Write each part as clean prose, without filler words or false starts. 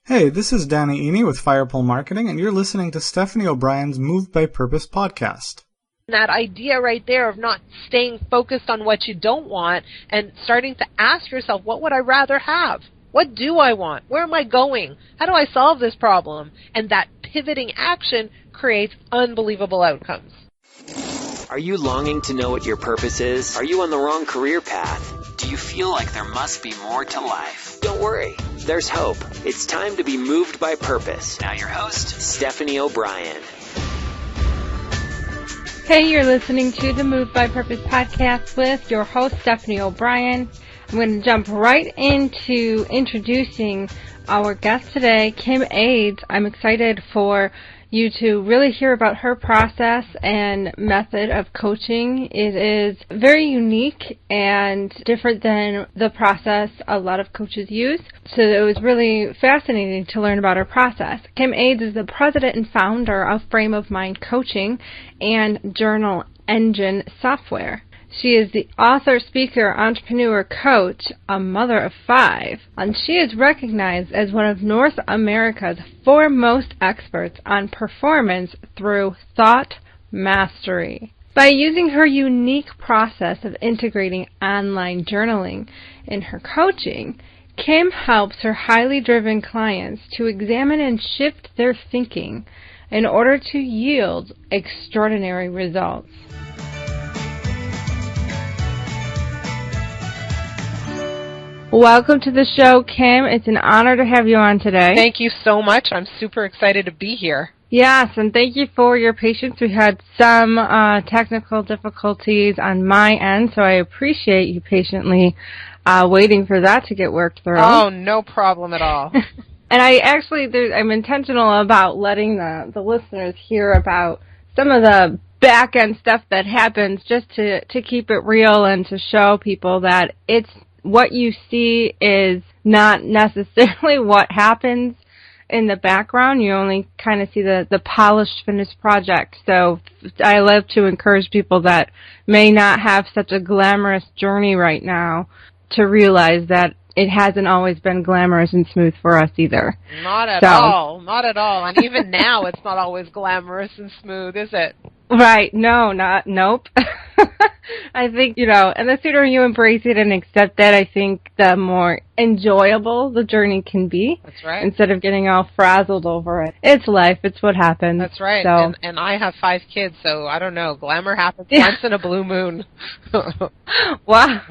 Hey, this is Danny Eny with Firepole Marketing, and you're listening to Stephanie O'Brien's Moved by Purpose podcast. That idea right there of not staying focused on what you don't want and starting to ask yourself, what would I rather have? What do I want? Where am I going? How do I solve this problem? And that pivoting action creates unbelievable outcomes. Are you longing to know what your purpose is? Are you on the wrong career path? Do you feel like there must be more to life? Don't worry, there's hope. It's time to be moved by purpose. Now your host, Stephanie O'Brien. Hey, you're listening to the Moved by Purpose podcast with your host, Stephanie O'Brien. I'm going to jump right into introducing our guest today, Kim Ades. I'm excited for you to really hear about her process and method of coaching. It is very unique and different than the process a lot of coaches use. So it was really fascinating to learn about her process. Kim Ades is the president and founder of Frame of Mind Coaching and Journal Engine Software. She is the author, speaker, entrepreneur, coach, a mother of 5, and she is recognized as one of North America's foremost experts on performance through thought mastery. By using her unique process of integrating online journaling in her coaching, Kim helps her highly driven clients to examine and shift their thinking in order to yield extraordinary results. Welcome to the show, Kim. It's an honor to have you on today. Thank you so much. I'm super excited to be here. Yes, and thank you for your patience. We had some technical difficulties on my end, so I appreciate you patiently waiting for that to get worked through. Oh, no problem at all. And I'm intentional about letting the listeners hear about some of the back-end stuff that happens just to keep it real and to show people that it's what you see is not necessarily what happens in the background. You only kind of see the polished, finished project. So I love to encourage people that may not have such a glamorous journey right now to realize that it hasn't always been glamorous and smooth for us either. Not at all. Not at all. And even now it's not always glamorous and smooth, is it? Right. Nope. I think, and the sooner you embrace it and accept that, I think the more enjoyable the journey can be. That's right. Instead of getting all frazzled over it. It's life. It's what happens. That's right. So. And I have 5 kids, so I don't know. Glamour happens once in a blue moon. Wow.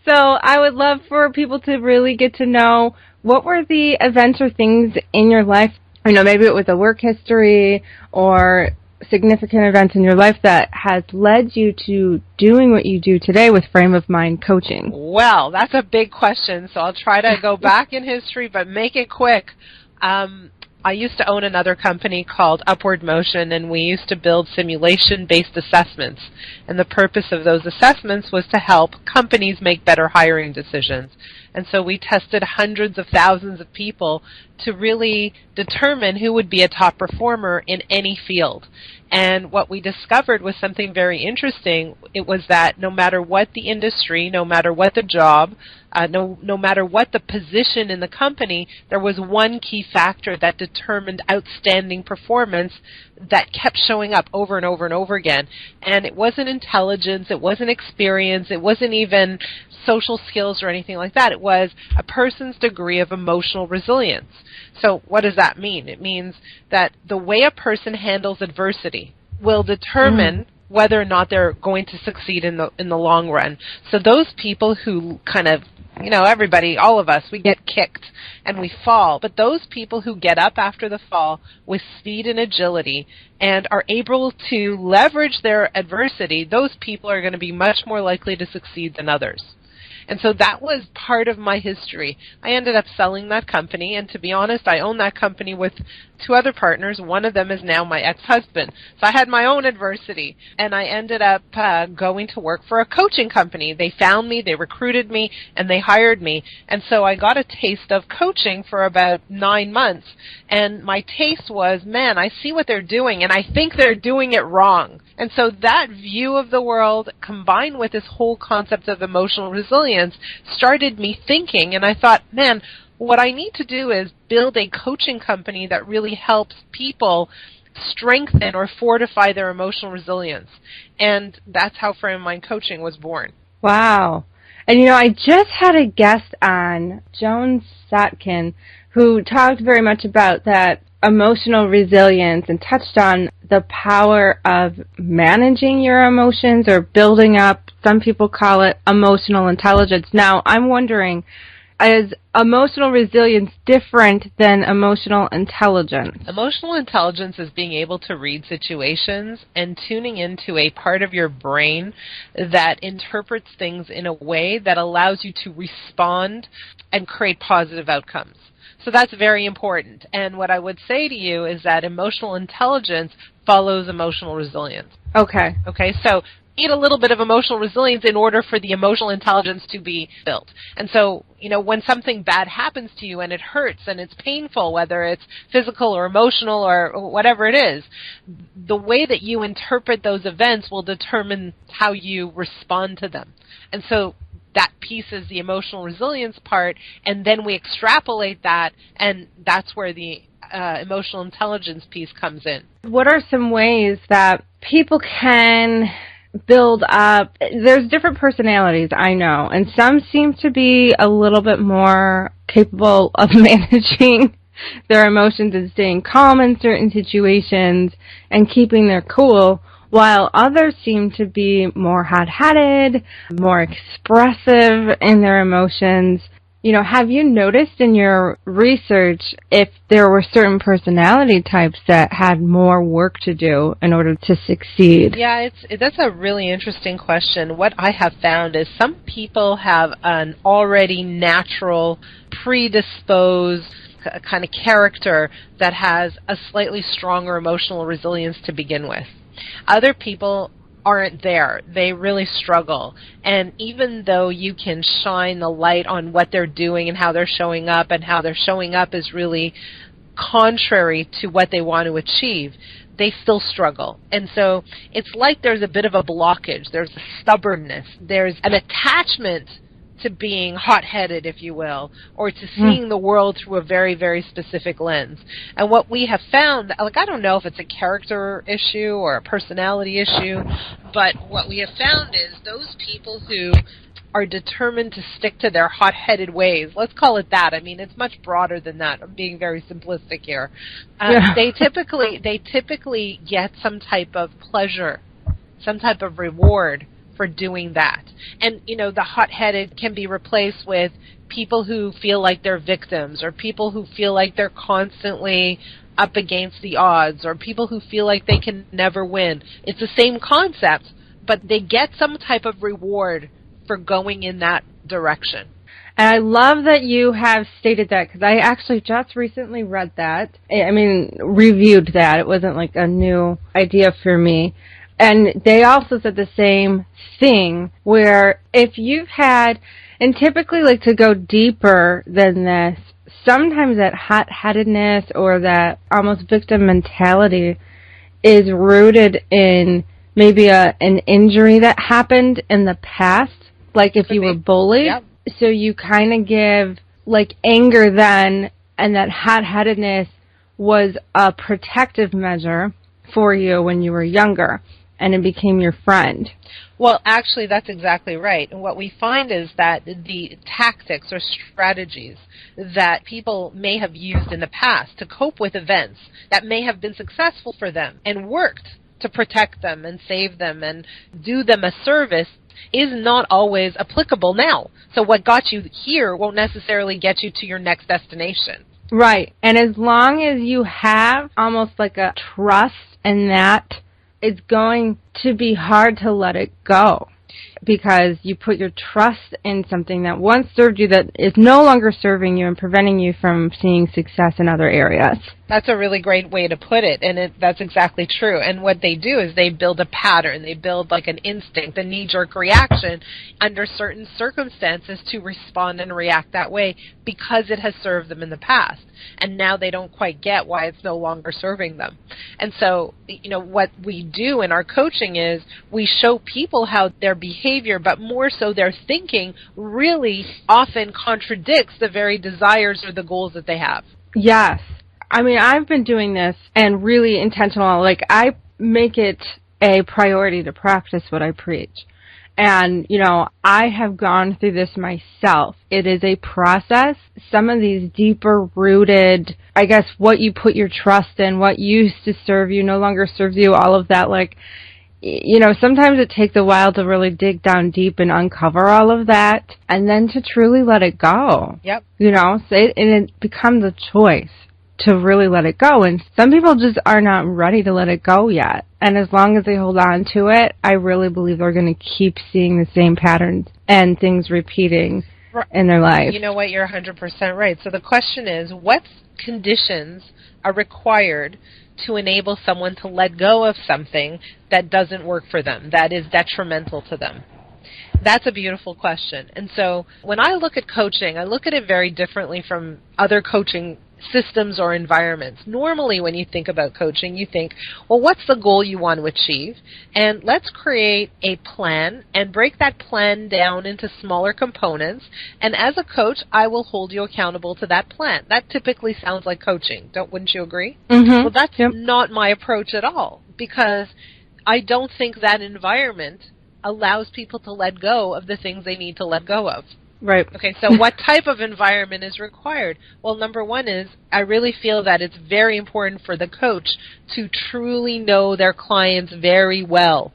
So I would love for people to really get to know what were the events or things in your life. Maybe it was a work history or significant events in your life that has led you to doing what you do today with Frame of Mind Coaching. Well, that's a big question, so I'll try to go back in history, but make it quick. I used to own another company called Upward Motion, and we used to build simulation-based assessments. And the purpose of those assessments was to help companies make better hiring decisions. And so we tested hundreds of thousands of people to really determine who would be a top performer in any field. And what we discovered was something very interesting. It was that no matter what the industry, no matter what the job, no matter what the position in the company, there was one key factor that determined outstanding performance that kept showing up over and over and over again. And it wasn't intelligence, it wasn't experience, it wasn't even social skills or anything like that. It was a person's degree of emotional resilience. So what does that mean? It means that the way a person handles adversity will determine whether or not they're going to succeed in the long run. So those people who kind of, everybody, all of us, we get kicked and we fall. But those people who get up after the fall with speed and agility and are able to leverage their adversity, those people are going to be much more likely to succeed than others. And so that was part of my history. I ended up selling that company, and to be honest, I own that company with 2 other partners. One of them is now my ex-husband. So I had my own adversity, and I ended up going to work for a coaching company. They found me, they recruited me, and they hired me. And so I got a taste of coaching for about 9 months. And my taste was, man, I see what they're doing, and I think they're doing it wrong. And so that view of the world, combined with this whole concept of emotional resilience, started me thinking, and I thought, man, what I need to do is build a coaching company that really helps people strengthen or fortify their emotional resilience. And that's how Frame of Mind Coaching was born. Wow. And I just had a guest on, Joan Sotkin, who talked very much about that emotional resilience and touched on the power of managing your emotions or building up, some people call it emotional intelligence. Now, I'm wondering, is emotional resilience different than emotional intelligence? Emotional intelligence is being able to read situations and tuning into a part of your brain that interprets things in a way that allows you to respond and create positive outcomes. So that's very important. And what I would say to you is that emotional intelligence follows emotional resilience. Okay. Okay, so you need a little bit of emotional resilience in order for the emotional intelligence to be built. And so, when something bad happens to you and it hurts and it's painful, whether it's physical or emotional or whatever it is, the way that you interpret those events will determine how you respond to them. And so that piece is the emotional resilience part, and then we extrapolate that, and that's where the emotional intelligence piece comes in. What are some ways that people can build up? There's different personalities, I know, and some seem to be a little bit more capable of managing their emotions and staying calm in certain situations and keeping their cool, while others seem to be more hot-headed, more expressive in their emotions. Have you noticed in your research if there were certain personality types that had more work to do in order to succeed? Yeah, that's a really interesting question. What I have found is some people have an already natural, predisposed kind of character that has a slightly stronger emotional resilience to begin with. Other people aren't there. They really struggle. And even though you can shine the light on what they're doing and how they're showing up, and how they're showing up is really contrary to what they want to achieve, they still struggle. And so it's like there's a bit of a blockage. There's a stubbornness. There's an attachment to being hot-headed, if you will, or to seeing the world through a very, very specific lens. And what we have found, I don't know if it's a character issue or a personality issue, but what we have found is those people who are determined to stick to their hot-headed ways, let's call it that. I mean, it's much broader than that. I'm being very simplistic here. They typically get some type of pleasure, some type of reward for doing that. And, the hot-headed can be replaced with people who feel like they're victims, or people who feel like they're constantly up against the odds, or people who feel like they can never win. It's the same concept, but they get some type of reward for going in that direction. And I love that you have stated that, because I actually just recently read that. Reviewed that. It wasn't like a new idea for me. And they also said the same thing, where if you've had, and typically like to go deeper than this, sometimes that hot-headedness or that almost victim mentality is rooted in maybe an injury that happened in the past, like if you were bullied. Yep. So you kind of give like anger then, and that hot-headedness was a protective measure for you when you were younger, and it became your friend. Well, actually, that's exactly right. And what we find is that the tactics or strategies that people may have used in the past to cope with events that may have been successful for them and worked to protect them and save them and do them a service is not always applicable now. So what got you here won't necessarily get you to your next destination. Right. And as long as you have almost like a trust in that, it's going to be hard to let it go, because you put your trust in something that once served you that is no longer serving you and preventing you from seeing success in other areas. That's a really great way to put it, and that's exactly true. And what they do is they build a pattern. They build like an instinct, a knee-jerk reaction under certain circumstances to respond and react that way because it has served them in the past. And now they don't quite get why it's no longer serving them. And so, what we do in our coaching is we show people how their behavior behavior, but more so their thinking really often contradicts the very desires or the goals that they have. Yes. I mean, I've been doing this and really intentional. Like, I make it a priority to practice what I preach. And, you know, I have gone through this myself. It is a process. Some of these deeper rooted, I guess, what you put your trust in, what used to serve you no longer serves you, all of that, like, you know, sometimes it takes a while to really dig down deep and uncover all of that and then to truly let it go. Yep. You know, so and it becomes a choice to really let it go. And some people just are not ready to let it go yet. And as long as they hold on to it, I really believe they're going to keep seeing the same patterns and things repeating in their life. You know what? You're 100% right. So the question is, what conditions are required to enable someone to let go of something that doesn't work for them, that is detrimental to them? That's a beautiful question. And so when I look at coaching, I look at it very differently from other coaching systems or environments. Normally when you think about coaching, you think, well, what's the goal you want to achieve? And let's create a plan and break that plan down into smaller components. And as a coach, I will hold you accountable to that plan. That typically sounds like coaching. Wouldn't you agree? Mm-hmm. Well, that's not my approach at all, because I don't think that environment allows people to let go of the things they need to let go of. Right. Okay, so what type of environment is required? Well, number one is I really feel that it's very important for the coach to truly know their clients very well.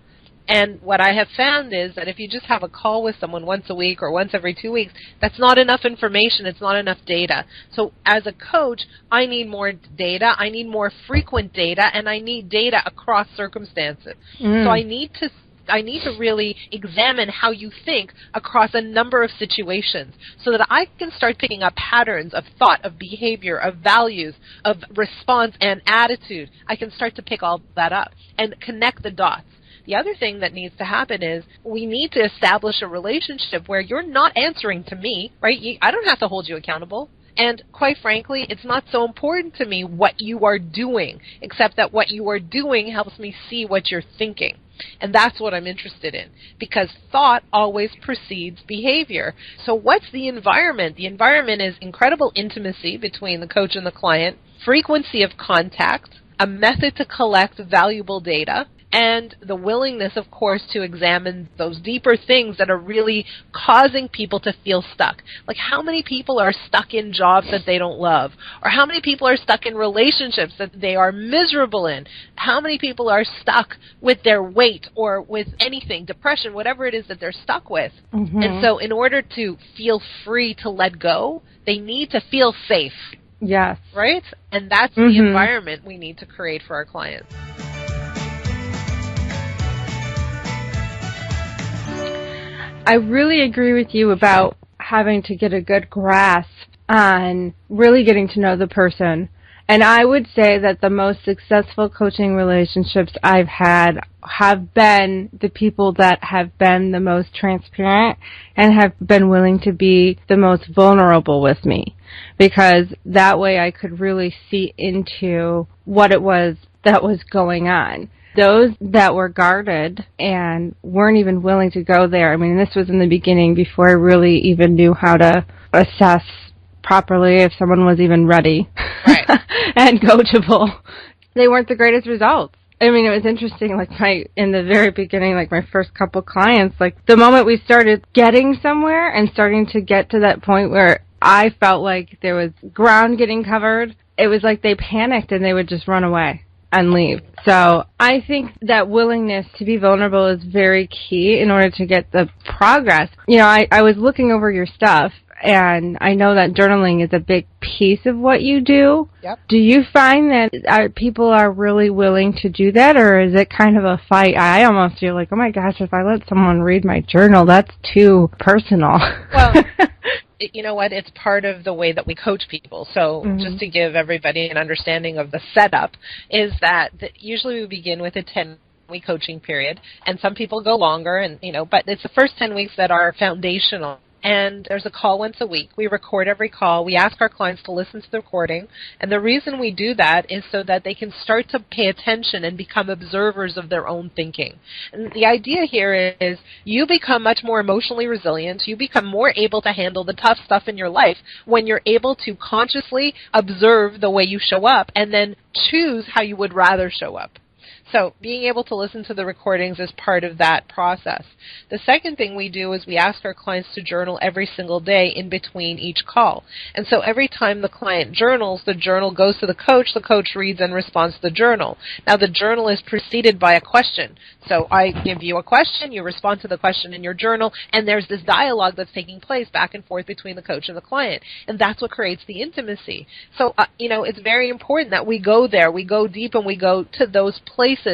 And what I have found is that if you just have a call with someone once a week or once every 2 weeks, that's not enough information. It's not enough data. So as a coach, I need more data. I need more frequent data, and I need data across circumstances. So I need to really examine how you think across a number of situations so that I can start picking up patterns of thought, of behavior, of values, of response and attitude. I can start to pick all that up and connect the dots. The other thing that needs to happen is we need to establish a relationship where you're not answering to me, right? I don't have to hold you accountable. And quite frankly, it's not so important to me what you are doing, except that what you are doing helps me see what you're thinking. And that's what I'm interested in, because thought always precedes behavior. So what's the environment? The environment is incredible intimacy between the coach and the client, frequency of contact, a method to collect valuable data, and the willingness, of course, to examine those deeper things that are really causing people to feel stuck. Like, how many people are stuck in jobs that they don't love? Or how many people are stuck in relationships that they are miserable in? How many people are stuck with their weight or with anything, depression, whatever it is that they're stuck with? Mm-hmm. And so in order to feel free to let go, they need to feel safe. Yes. Right? And that's the environment we need to create for our clients. I really agree with you about having to get a good grasp on really getting to know the person. And I would say that the most successful coaching relationships I've had have been the people that have been the most transparent and have been willing to be the most vulnerable with me, because that way I could really see into what it was that was going on. Those that were guarded and weren't even willing to go there, I mean, this was in the beginning before I really even knew how to assess properly if someone was even ready and coachable. They weren't the greatest results. I mean, it was interesting, like in the very beginning, like my first couple clients, like the moment we started getting somewhere and starting to get to that point where I felt like there was ground getting covered, it was like they panicked and they would just run away and leave. So I think that willingness to be vulnerable is very key in order to get the progress. You know, I was looking over your stuff, and I know that journaling is a big piece of what you do. Yep. Do you find that people are really willing to do that, or is it kind of a fight? I almost feel like, oh my gosh, if I let someone read my journal, that's too personal. Well, you know what? It's part of the way that we coach people. So just to give everybody an understanding of the setup, is that usually we begin with a 10-week coaching period, and some people go longer, and but it's the first 10 weeks that are foundational. and there's a call once a week. We record every call. We ask our clients to listen to the recording, and the reason we do that is so that they can start to pay attention and become observers of their own thinking. And the idea here is you become much more emotionally resilient. You become more able to handle the tough stuff in your life when you're able to consciously observe the way you show up and then choose how you would rather show up. So being able to listen to the recordings is part of that process. The second thing we do is we ask our clients to journal every single day in between each call. And so every time the client journals, the journal goes to the coach reads and responds to the journal. Now the journal is preceded by a question. So I give you a question, you respond to the question in your journal, and there's this dialogue that's taking place back and forth between the coach and the client. And that's what creates the intimacy. So, it's very important that we go there, we go deep, and we go to those places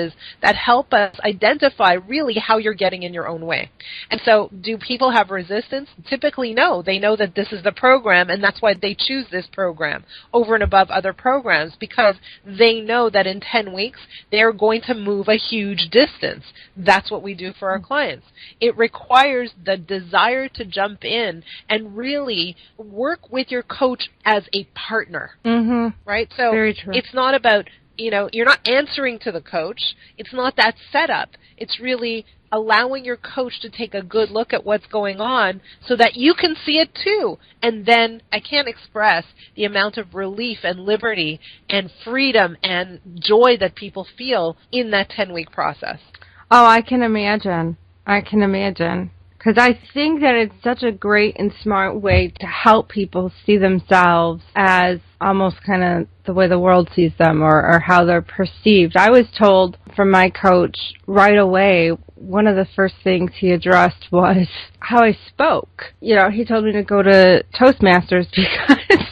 that help us identify really how you're getting in your own way. And so do people have resistance? Typically no. They know that this is the program, and that's why they choose this program over and above other programs, because they know that in 10 weeks they're going to move a huge distance. That's what we do for our clients. It requires the desire to jump in and really work with your coach as a partner, right? So Very true. It's not about, you're not answering to the coach. It's not that setup. It's really allowing your coach to take a good look at what's going on so that you can see it too. And then I can't express the amount of relief and liberty and freedom and joy that people feel in that 10-week process. Oh, I can imagine. Because I think that it's such a great and smart way to help people see themselves as almost kind of the way the world sees them or how they're perceived. I was told from my coach right away, one of the first things he addressed was how I spoke. He told me to go to Toastmasters because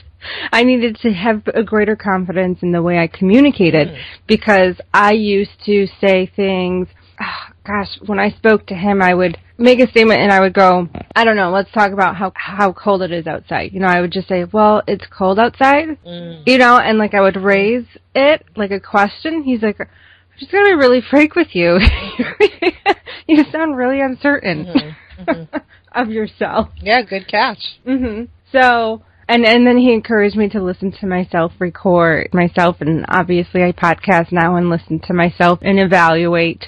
I needed to have a greater confidence in the way I communicated, because I used to say things, when I spoke to him, I would make a statement and I would go, I don't know, let's talk about how cold it is outside. I would just say, well, it's cold outside, and like I would raise it like a question. He's like, I'm just going to be really frank with you. You sound really uncertain of yourself. Yeah, good catch. So, and then he encouraged me to listen to myself, record myself, and obviously I podcast now and listen to myself and evaluate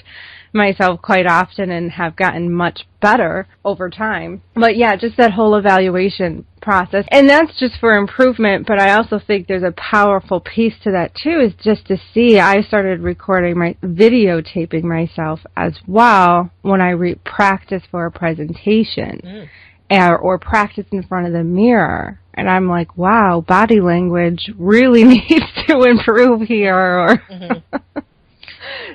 myself quite often and have gotten much better over time. But yeah, just that whole evaluation process. And that's just for improvement, but I also think there's a powerful piece to that too, is just to see, I started videotaping myself as well when I practice for a presentation or practice in front of the mirror. And I'm like, wow, body language really needs to improve here.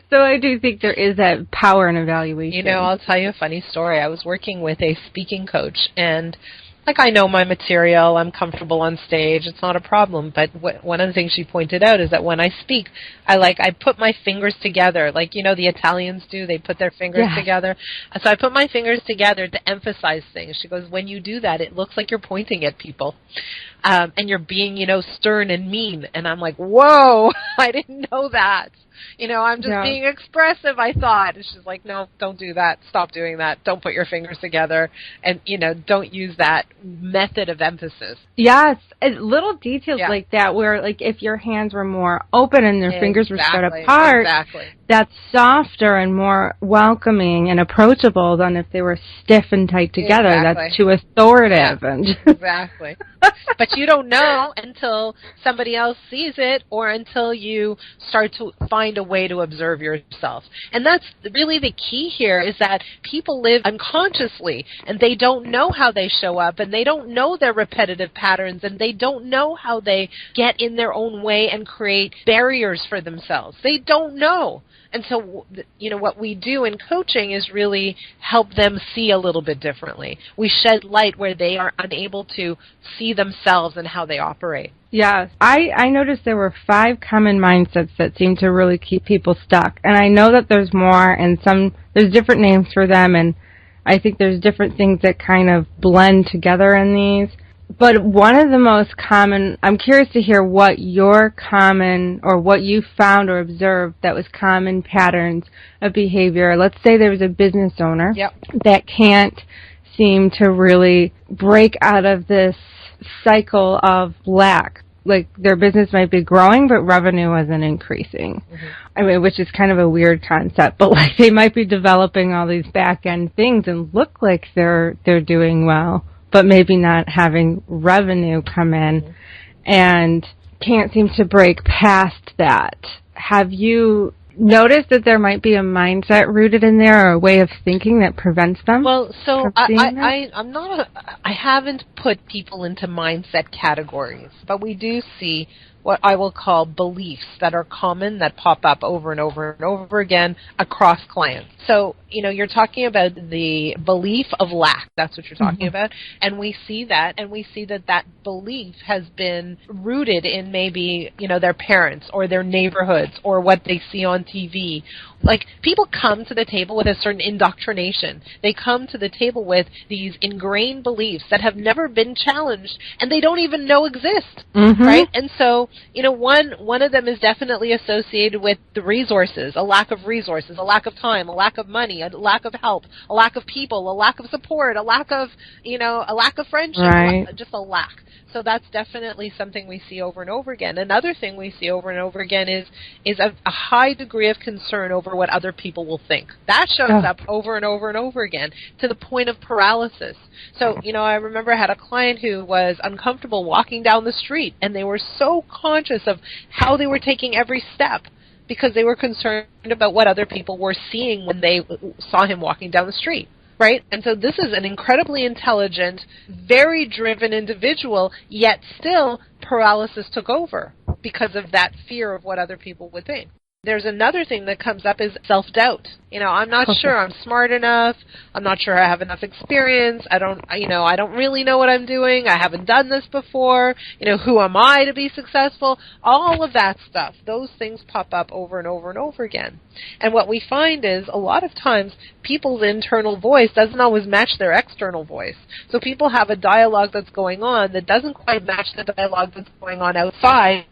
So I do think there is that power in evaluation. I'll tell you a funny story. I was working with a speaking coach, and I know my material, I'm comfortable on stage, it's not a problem, but one of the things she pointed out is that when I speak, I put my fingers together, like, the Italians do, they put their fingers together. So I put my fingers together to emphasize things. She goes, when you do that, it looks like you're pointing at people. And you're being, stern and mean. And I'm like, whoa, I didn't know that. I'm just being expressive, I thought. And she's like, no, don't do that. Stop doing that. Don't put your fingers together. And, don't use that method of emphasis. Yes, little details like that where, like, if your hands were more open and your fingers were spread apart, that's softer and more welcoming and approachable than if they were stiff and tight together. That's too authoritative. Exactly. But you don't know until somebody else sees it or until you start to find a way to observe yourself. And that's really the key here, is that people live unconsciously and they don't know how they show up and they don't know their repetitive patterns and they don't know how they get in their own way and create barriers for themselves. They don't know. And so, what we do in coaching is really help them see a little bit differently. We shed light where they are unable to see themselves and how they operate. Yes. I noticed there were 5 common mindsets that seem to really keep people stuck. And I know that there's more, and there's different names for them, and I think there's different things that kind of blend together in these. But one of the most common, I'm curious to hear what your common, or what you found or observed that was common patterns of behavior. Let's say there was a business owner that can't seem to really break out of this cycle of lack. Like, their business might be growing, but revenue isn't increasing. Mm-hmm. I mean, which is kind of a weird concept, but like they might be developing all these back-end things and look like they're doing well, but maybe not having revenue come in, mm-hmm. and can't seem to break past that. Have you noticed that there might be a mindset rooted in there or a way of thinking that prevents them? Well, so I haven't put people into mindset categories, but we do see what I will call beliefs that are common, that pop up over and over and over again across clients. So, you're talking about the belief of lack. That's what you're talking mm-hmm. about. And we see that, that belief has been rooted in maybe, their parents or their neighborhoods or what they see on TV. Like, people come to the table with a certain indoctrination. They come to the table with these ingrained beliefs that have never been challenged and they don't even know exist, mm-hmm. right? And so, one of them is definitely associated with the resources, a lack of resources, a lack of time, a lack of money, a lack of help, a lack of people, a lack of support, a lack of friendship, right. Just a lack. So that's definitely something we see over and over again. Another thing we see over and over again is a high degree of concern over what other people will think. That shows up over and over and over again to the point of paralysis. So, I remember I had a client who was uncomfortable walking down the street, and they were so conscious of how they were taking every step because they were concerned about what other people were seeing when they saw him walking down the street. Right? And so this is an incredibly intelligent, very driven individual, yet still paralysis took over because of that fear of what other people would think. There's another thing that comes up is self-doubt. I'm not sure I'm smart enough. I'm not sure I have enough experience. I don't really know what I'm doing. I haven't done this before. Who am I to be successful? All of that stuff. Those things pop up over and over and over again. And what we find is a lot of times people's internal voice doesn't always match their external voice. So people have a dialogue that's going on that doesn't quite match the dialogue that's going on outside.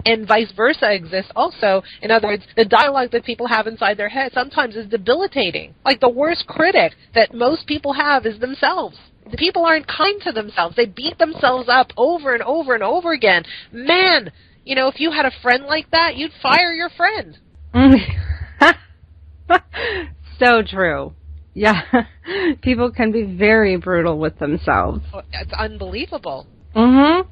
And vice versa exists also. In other words, the dialogue that people have inside their head sometimes is debilitating. Like, the worst critic that most people have is themselves. The people aren't kind to themselves. They beat themselves up over and over and over again. Man, if you had a friend like that, you'd fire your friend. So true. Yeah. People can be very brutal with themselves. It's unbelievable. Mm-hmm.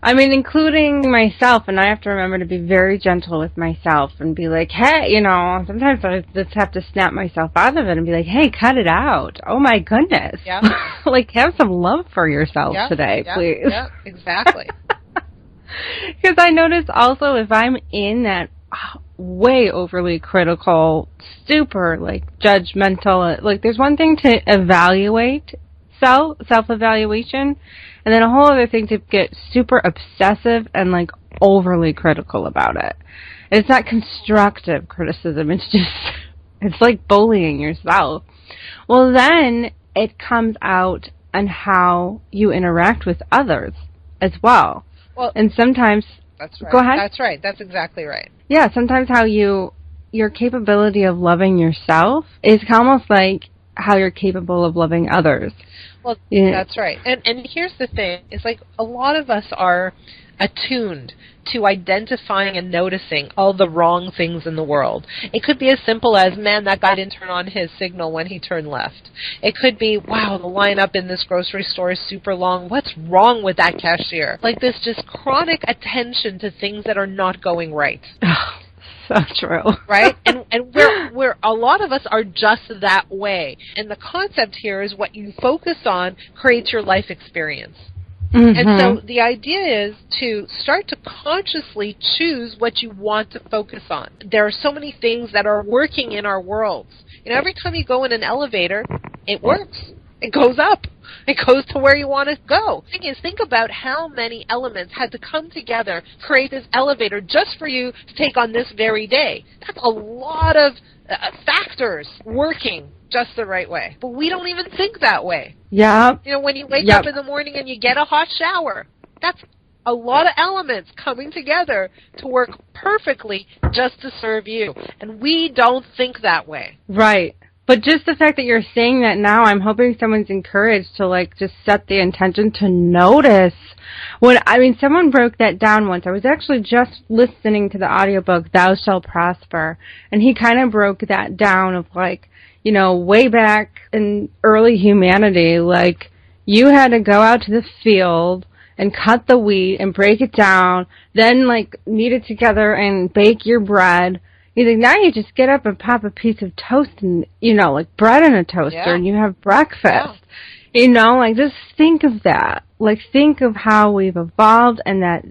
I mean, including myself, and I have to remember to be very gentle with myself and be like, hey, sometimes I just have to snap myself out of it and be like, hey, cut it out. Oh, my goodness. Yeah. Like, have some love for yourself today, please. Yeah, exactly. Because I notice also if I'm in that way overly critical, super, judgmental, there's one thing to evaluate self-evaluation, and then a whole other thing to get super obsessive and overly critical about it. And it's not constructive criticism. It's like bullying yourself. Well, then it comes out on how you interact with others as well. Well, and sometimes that's right. Go ahead. That's right. That's exactly right. Yeah, sometimes how your capability of loving yourself is almost like how you're capable of loving others. Well, yeah. That's right. And here's the thing. It's like a lot of us are attuned to identifying and noticing all the wrong things in the world. It could be as simple as, man, that guy didn't turn on his signal when he turned left. It could be, wow, the lineup in this grocery store is super long. What's wrong with that cashier? Like this just chronic attention to things that are not going right. So true. Right? And we're a lot of us are just that way. And the concept here is what you focus on creates your life experience. Mm-hmm. And so the idea is to start to consciously choose what you want to focus on. There are so many things that are working in our worlds. Every time you go in an elevator, it works. It goes up. It goes to where you want to go. The thing is, think about how many elements had to come together to create this elevator just for you to take on this very day. That's a lot of factors working just the right way. But we don't even think that way. Yeah. When you wake up in the morning and you get a hot shower, that's a lot of elements coming together to work perfectly just to serve you. And we don't think that way. Right. But just the fact that you're saying that now, I'm hoping someone's encouraged to, like, just set the intention to notice. Someone broke that down once. I was actually just listening to the audiobook, Thou Shalt Prosper, and he kind of broke that down of, like, you know, way back in early humanity, like, you had to go out to the field and cut the wheat and break it down, then, like, knead it together and bake your bread. He's like, now you just get up and pop a piece of toast and, you know, like bread in a toaster and you have breakfast. Yeah. You know, like, just think of that. Like, think of how we've evolved and that,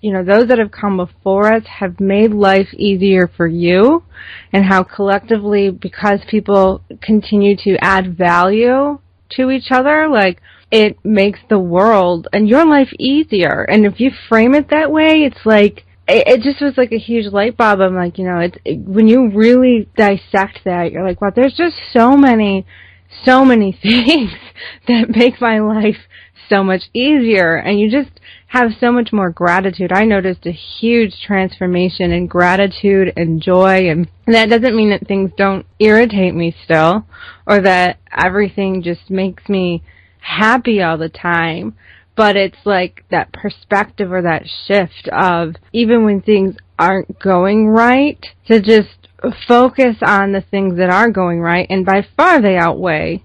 you know, those that have come before us have made life easier for you, and how collectively, because people continue to add value to each other, like, it makes the world and your life easier. And if you frame it that way, it's like, it just was like a huge light bulb. I'm like, you know, when you really dissect that, you're like, wow, there's just so many things that make my life so much easier. And you just have so much more gratitude. I noticed a huge transformation in gratitude and joy. And that doesn't mean that things don't irritate me still, or that everything just makes me happy all the time. But it's like that perspective or that shift of, even when things aren't going right, to just focus on the things that are going right, and by far they outweigh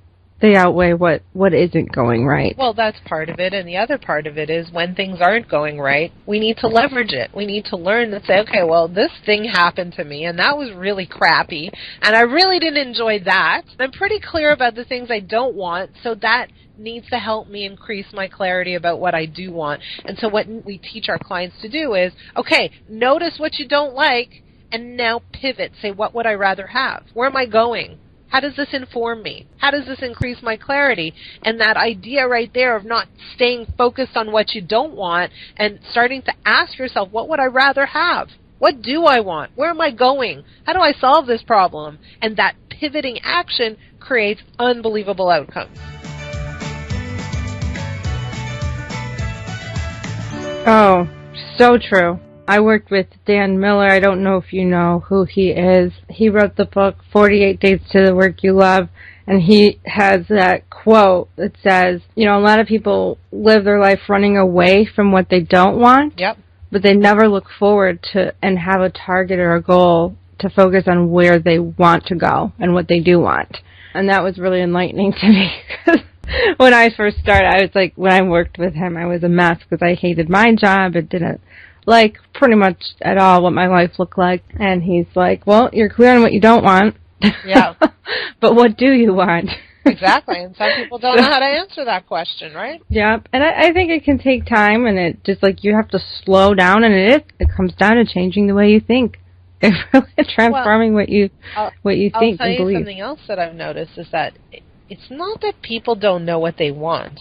what isn't going right. Well, that's part of it, and the other part of it is when things aren't going right, we need to leverage it. We need to learn to say, okay, well, this thing happened to me, and that was really crappy, and I really didn't enjoy that. I'm pretty clear about the things I don't want, so that needs to help me increase my clarity about what I do want. And so what we teach our clients to do is, okay, notice what you don't like, and now pivot. Say, what would I rather have? Where am I going? How does this inform me? How does this increase my clarity? And that idea right there of not staying focused on what you don't want and starting to ask yourself, what would I rather have? What do I want? Where am I going? How do I solve this problem? And that pivoting action creates unbelievable outcomes. Oh, so true. I worked with Dan Miller. I don't know if you know who he is. He wrote the book 48 Days to the Work You Love, and he has that quote that says, you know, a lot of people live their life running away from what they don't want, but they never look forward to and have a target or a goal to focus on where they want to go and what they do want. And that was really enlightening to me. When I first started, I was like, when I worked with him, I was a mess because I hated my job. It didn't like pretty much at all what my life looked like. And he's like, well, you're clear on what you don't want. Yeah. But what do you want? Exactly. And some people don't know how to answer that question, right? Yeah. And I think it can take time, and it just, like, you have to slow down, and it comes down to changing the way you think. It's really transforming what you think and believe. I'll tell you something else that I've noticed is that it's not that people don't know what they want.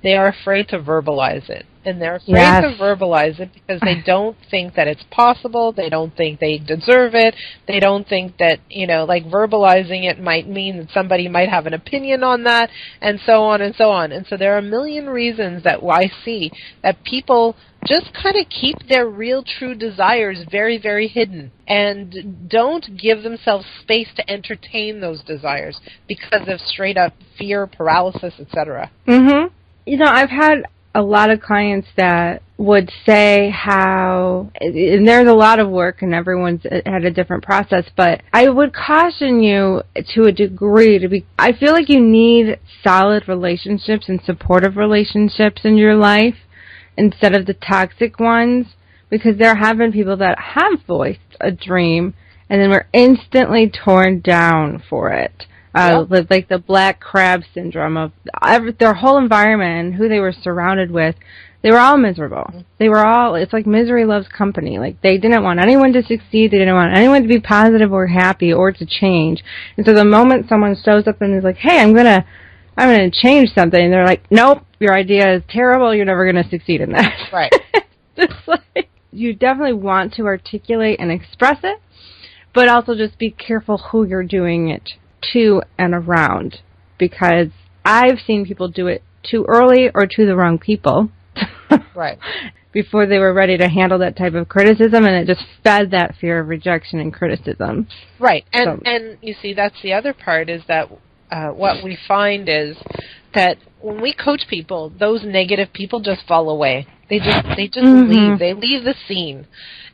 They are afraid to verbalize it. And they're afraid to verbalize it because they don't think that it's possible. They don't think they deserve it. They don't think that, you know, like, verbalizing it might mean that somebody might have an opinion on that, and so on and so on. And so there are a million reasons that I see that people just kind of keep their real, true desires very, very hidden and don't give themselves space to entertain those desires because of straight-up fear, paralysis, etc. Mm-hmm. You know, I've had a lot of clients that would say how, and there's a lot of work and everyone's had a different process, but I would caution you to a degree I feel like you need solid relationships and supportive relationships in your life instead of the toxic ones, because there have been people that have voiced a dream and then were instantly torn down for it. Like the black crab syndrome of their whole environment and who they were surrounded with. They were all miserable. It's like misery loves company. Like, they didn't want anyone to succeed. They didn't want anyone to be positive or happy or to change. And so the moment someone shows up and is like, hey, I'm gonna change something, and they're like, nope, your idea is terrible. You're never gonna succeed in that. Right. Just like, you definitely want to articulate and express it, but also just be careful who you're doing it to and around, because I've seen people do it too early or to the wrong people. Right. Before they were ready to handle that type of criticism, and it just fed that fear of rejection and criticism. Right. And you see, that's the other part, is that what we find is that when we coach people, those negative people just fall away. They just leave. They leave the scene.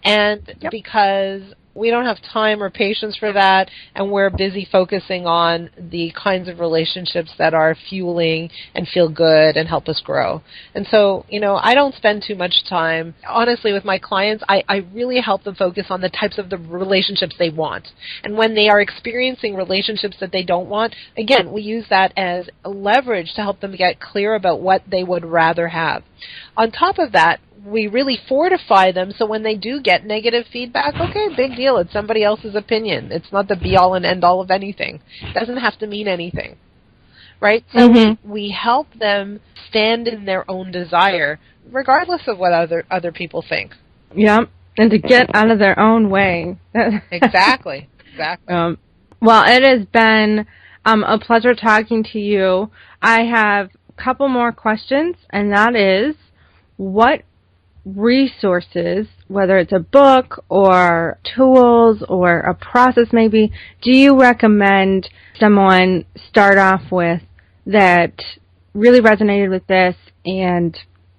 And because we don't have time or patience for that, and we're busy focusing on the kinds of relationships that are fueling and feel good and help us grow. And so, I don't spend too much time, honestly, with my clients. I really help them focus on the types of the relationships they want. And when they are experiencing relationships that they don't want, again, we use that as a leverage to help them get clear about what they would rather have. On top of that, we really fortify them, so when they do get negative feedback, okay, big deal. It's somebody else's opinion. It's not the be-all and end-all of anything. It doesn't have to mean anything, right? So we help them stand in their own desire, regardless of what other people think. Yeah, and to get out of their own way. Exactly. Well, it has been a pleasure talking to you. I have a couple more questions, and that is, what resources, whether it's a book or tools or a process maybe, do you recommend someone start off with that really resonated with this and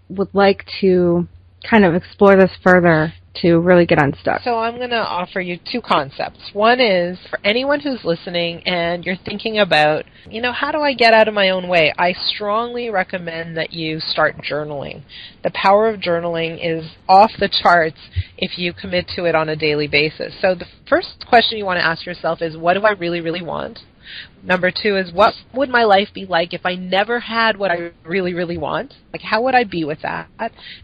would like to kind of explore this further to really get unstuck? So I'm going to offer you two concepts. One is, for anyone who's listening and you're thinking about, how do I get out of my own way? I strongly recommend that you start journaling. The power of journaling is off the charts if you commit to it on a daily basis. So the first question you want to ask yourself is, what do I really, really want? Number two is, what would my life be like if I never had what I really, really want? Like, how would I be with that?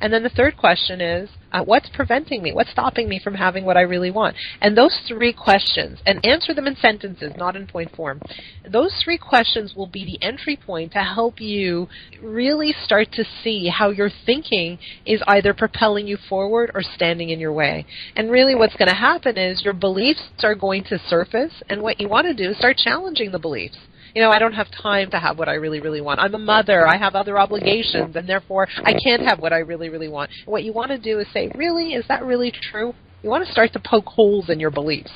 And then the third question is, what's preventing me? What's stopping me from having what I really want? And those three questions, and answer them in sentences, not in point form. Those three questions will be the entry point to help you really start to see how your thinking is either propelling you forward or standing in your way. And really what's going to happen is your beliefs are going to surface, and what you want to do is start challenging the beliefs. I don't have time to have what I really, really want. I'm a mother. I have other obligations, and therefore I can't have what I really, really want. What you want to do is say, really? Is that really true? You want to start to poke holes in your beliefs,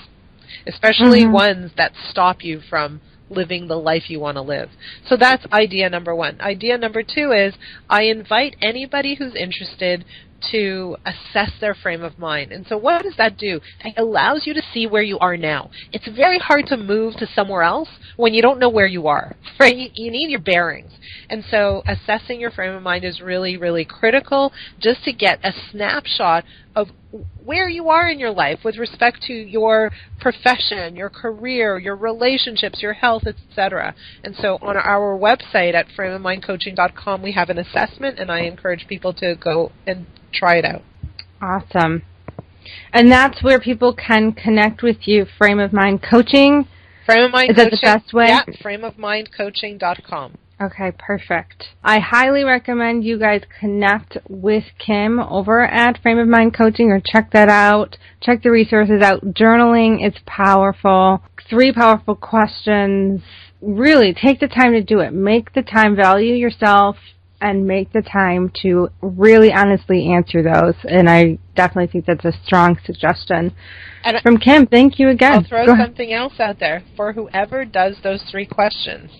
especially ones that stop you from living the life you want to live. So that's idea number one. Idea number two is, I invite anybody who's interested to assess their frame of mind. And so what does that do? It allows you to see where you are now. It's very hard to move to somewhere else when you don't know where you are, right? You need your bearings. And so assessing your frame of mind is really, really critical, just to get a snapshot of where you are in your life with respect to your profession, your career, your relationships, your health, etc. And so on our website at frameofmindcoaching.com, we have an assessment, and I encourage people to go and try it out. Awesome. And that's where people can connect with you, Frame of Mind Coaching? Frame of Mind Is that the best way? Yeah, frameofmindcoaching.com. Okay, perfect. I highly recommend you guys connect with Kim over at Frame of Mind Coaching, or check that out. Check the resources out. Journaling is powerful. 3 powerful questions. Really, take the time to do it. Make the time, value yourself, and make the time to really honestly answer those. And I definitely think that's a strong suggestion. And from Kim, thank you again. I'll throw something else out there. For whoever does those 3 questions,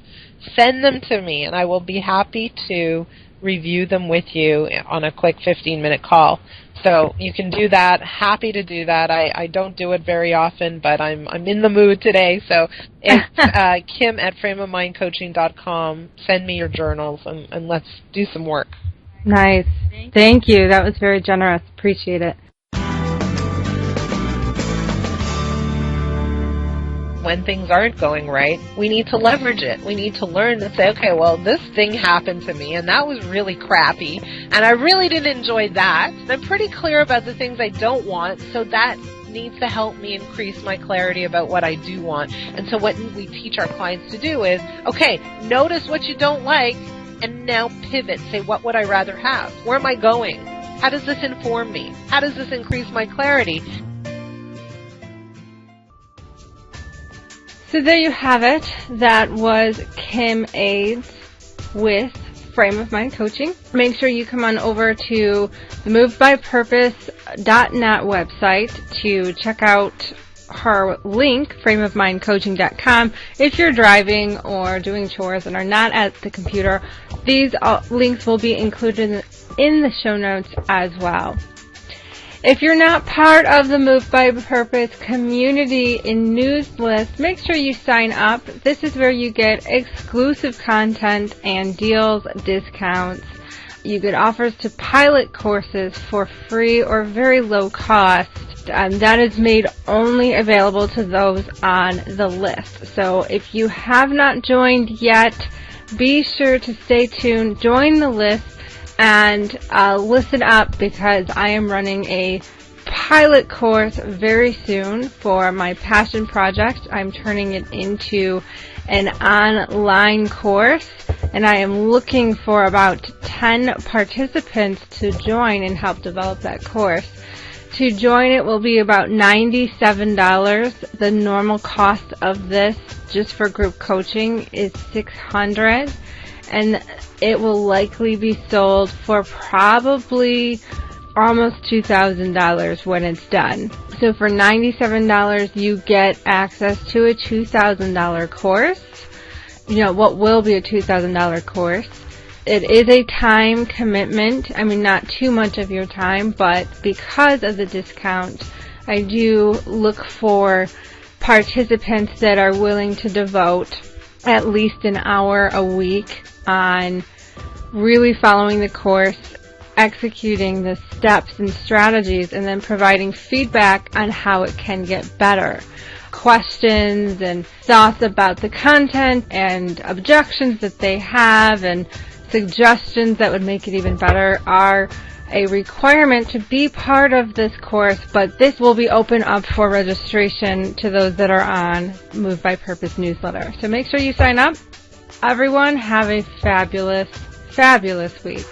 send them to me, and I will be happy to review them with you on a quick 15-minute call. So you can do that. Happy to do that. I don't do it very often, but I'm in the mood today. So it's Kim at frameofmindcoaching.com. Send me your journals, and let's do some work. Nice. Thank you. That was very generous. Appreciate it. When things aren't going right, we need to leverage it. We need to learn to say, okay, well, this thing happened to me, and that was really crappy, and I really didn't enjoy that. I'm pretty clear about the things I don't want, so that needs to help me increase my clarity about what I do want. And so what we teach our clients to do is, okay, notice what you don't like, and now pivot. Say, what would I rather have? Where am I going? How does this inform me? How does this increase my clarity? So there you have it. That was Kim Aids with Frame of Mind Coaching. Make sure you come on over to the movedbypurpose.net website to check out her link, frameofmindcoaching.com. If you're driving or doing chores and are not at the computer, these links will be included in the show notes as well. If you're not part of the Moved by Purpose community and news list, make sure you sign up. This is where you get exclusive content and deals, discounts. You get offers to pilot courses for free or very low cost. That is made only available to those on the list. So if you have not joined yet, be sure to stay tuned, join the list, and listen up, because I am running a pilot course very soon for my passion project. I'm turning it into an online course, and I am looking for about 10 participants to join and help develop that course. To join it will be about $97. The normal cost of this, just for group coaching, is $600, and it will likely be sold for probably almost $2,000 when it's done. So for $97, you get access to a $2,000 course. What will be a $2,000 course. It is a time commitment. I mean, not too much of your time, but because of the discount, I do look for participants that are willing to devote at least an hour a week on really following the course, executing the steps and strategies, and then providing feedback on how it can get better. Questions and thoughts about the content and objections that they have and suggestions that would make it even better are a requirement to be part of this course, but this will be open up for registration to those that are on Moved by Purpose newsletter. So make sure you sign up. Everyone have a fabulous, fabulous week.